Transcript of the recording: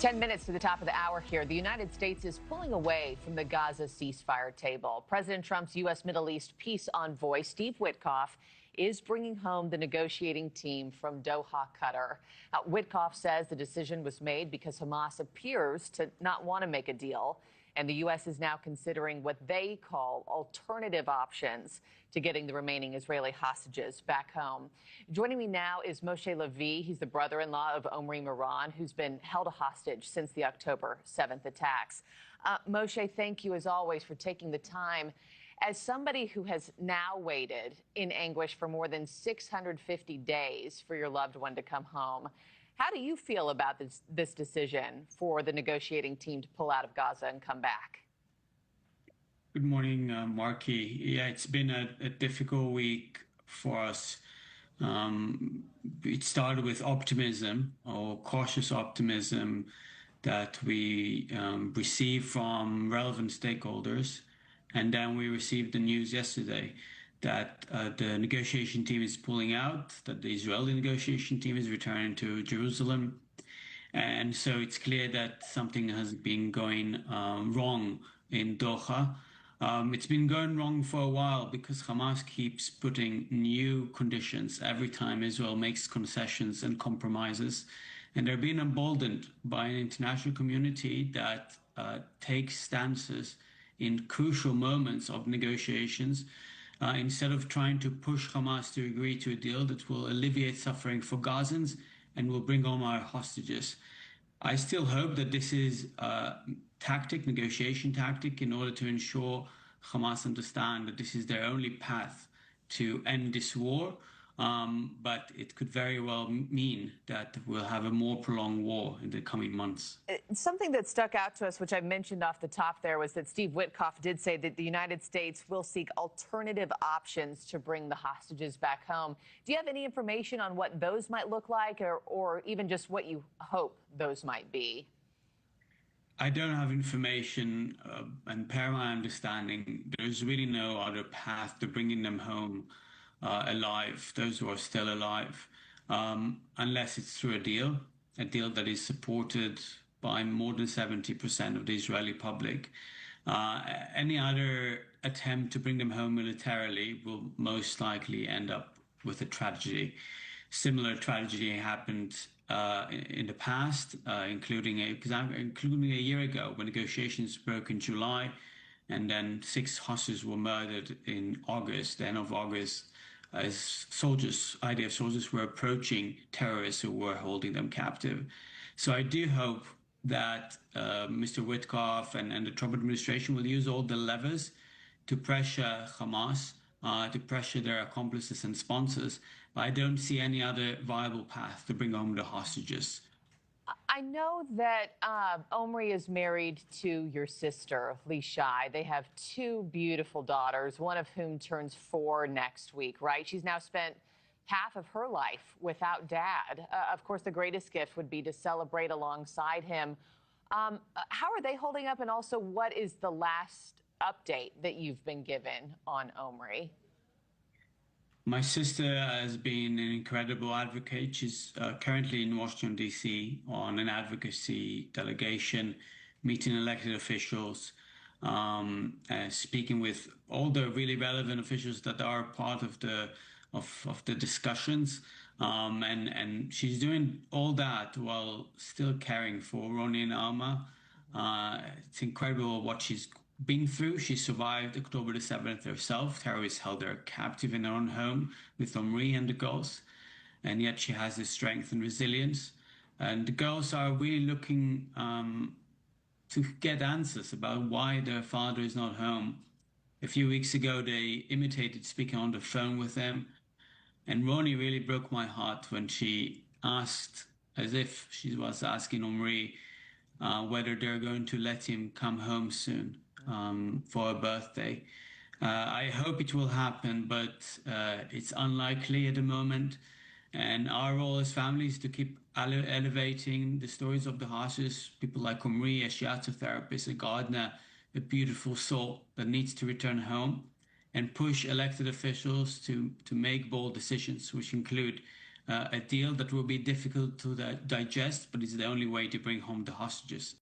10 minutes to the top of the hour here. The United States is pulling away from the Gaza ceasefire table. President Trump's U.S. Middle East peace envoy, Steve Witkoff, is bringing home the negotiating team from Doha, Qatar. Witkoff says the decision was made because Hamas appears to not want to make a deal. And the U.S. is now considering what they call alternative options to getting the remaining Israeli hostages back home. Joining me now is Moshe Lavi. He's the brother-in-law of Omri Miran, who's been held a hostage since the October 7th attacks. Moshe, thank you, as always, for taking the time. As somebody who has now waited in anguish for more than 650 days for your loved one to come home, how do you feel about this decision for the negotiating team to pull out of Gaza and come back? Good morning, Marky. Yeah, it's been a difficult week for us. It started with optimism, or cautious optimism, that we received from relevant stakeholders. And then we received the news yesterday that the negotiation team is pulling out, that the Israeli negotiation team is returning to Jerusalem. And so it's clear that something has been going wrong in Doha. It's been going wrong for a while because Hamas keeps putting new conditions every time Israel makes concessions and compromises. And they're being emboldened by an international community that takes stances in crucial moments of negotiations, instead of trying to push Hamas to agree to a deal that will alleviate suffering for Gazans and will bring home our hostages. I still hope that this is a negotiation tactic, in order to ensure Hamas understand that this is their only path to end this war. But it could very well mean that we'll have a more prolonged war in the coming months. Something that stuck out to us, which I mentioned off the top there, was that Steve Witkoff did say that the United States will seek alternative options to bring the hostages back home. Do you have any information on what those might look like, or even just what you hope those might be? I don't have information, and per my understanding, there's really no other path to bringing them home alive, those who are still alive, unless it's through a deal that is supported by more than 70% of the Israeli public. Any other attempt to bring them home militarily will most likely end up with a tragedy. Similar tragedy happened in the past, including a year ago, when negotiations broke in July, and then 6 hostages were murdered in August, the end of August, as IDF soldiers were approaching terrorists who were holding them captive. So I do hope that Mr. Witkoff and the Trump administration will use all the levers to pressure Hamas, to pressure their accomplices and sponsors. But I don't see any other viable path to bring home the hostages. I know that Omri is married to your sister, Lishai. They have 2 beautiful daughters, one of whom turns 4 next week, right? She's now spent half of her life without dad. Of course, the greatest gift would be to celebrate alongside him. How are they holding up? And also, what is the last update that you've been given on Omri? My sister has been an incredible advocate. She's currently in Washington, D.C. on an advocacy delegation, meeting elected officials, speaking with all the really relevant officials that are part of the discussions. And she's doing all that while still caring for Ronnie and Alma. It's incredible what she's been through. She survived October the 7th herself. Terrorists held her captive in her own home with Omri and the girls. And yet she has this strength and resilience. And the girls are really looking to get answers about why their father is not home. A few weeks ago, they imitated speaking on the phone with them. And Ronnie really broke my heart when she asked, as if she was asking Omri, whether they're going to let him come home soon for a birthday. I hope it will happen, but it's unlikely at the moment. And our role as families to keep elevating the stories of the hostages, people like Omri, a shiatsu therapist, a gardener, a beautiful soul that needs to return home, and push elected officials to make bold decisions, which include a deal that will be difficult to digest, but it's the only way to bring home the hostages.